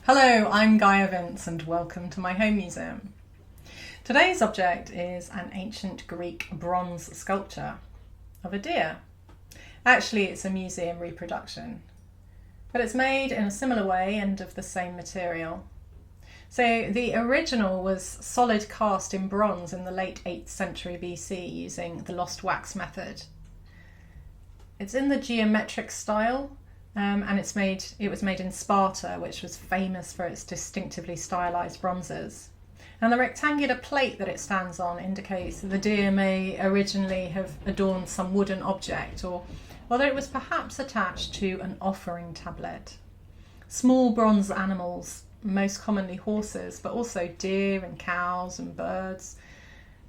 Hello, I'm Gaia Vince and welcome to my home museum. Today's object is an ancient Greek bronze sculpture of a deer. Actually, it's a museum reproduction, but it's made in a similar way and of the same material. So the original was solid cast in bronze in the late 8th century BC using the lost wax method. It's in the geometric style. And it was made in Sparta, which was famous for its distinctively stylized bronzes. And the rectangular plate that it stands on indicates that the deer may originally have adorned some wooden object, or whether it was perhaps attached to an offering tablet. Small bronze animals, most commonly horses, but also deer and cows and birds,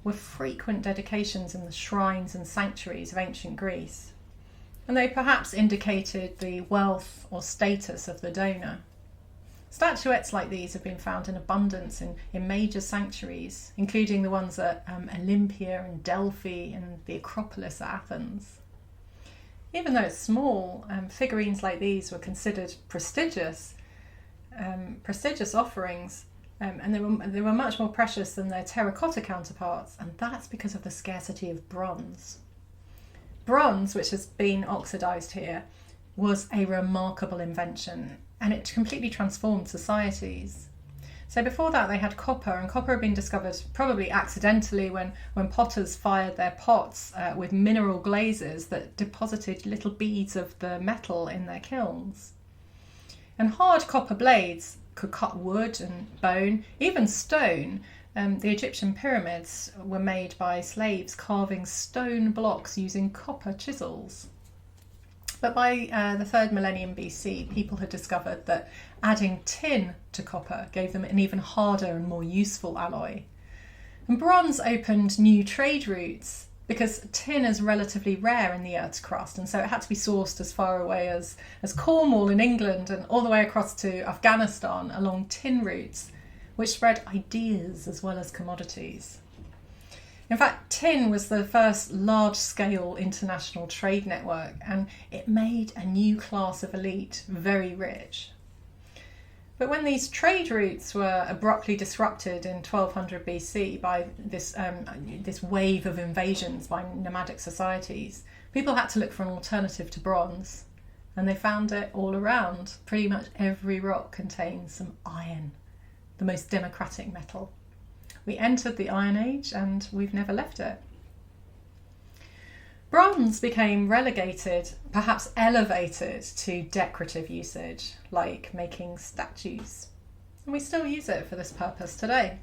were frequent dedications in the shrines and sanctuaries of ancient Greece. And they perhaps indicated the wealth or status of the donor. Statuettes like these have been found in abundance in major sanctuaries, including the ones at Olympia and Delphi and the Acropolis at Athens. Even though it's small, figurines like these were considered prestigious offerings, and they were much more precious than their terracotta counterparts, and that's because of the scarcity of bronze. Bronze, which has been oxidised here, was a remarkable invention, and it completely transformed societies. So before that they had copper, and copper had been discovered probably accidentally when potters fired their pots with mineral glazes that deposited little beads of the metal in their kilns. And hard copper blades could cut wood and bone, even stone. The Egyptian pyramids were made by slaves carving stone blocks using copper chisels. But by the 3rd millennium BC, people had discovered that adding tin to copper gave them an even harder and more useful alloy. And bronze opened new trade routes because tin is relatively rare in the Earth's crust, and so it had to be sourced as far away as Cornwall in England and all the way across to Afghanistan along tin routes, which spread ideas as well as commodities. In fact, tin was the first large-scale international trade network, and it made a new class of elite very rich. But when these trade routes were abruptly disrupted in 1200 BC by this wave of invasions by nomadic societies, people had to look for an alternative to bronze, and they found it all around. Pretty much every rock contains some iron, the most democratic metal. We entered the Iron Age and we've never left it. Bronze became relegated, perhaps elevated, to decorative usage, like making statues. And we still use it for this purpose today.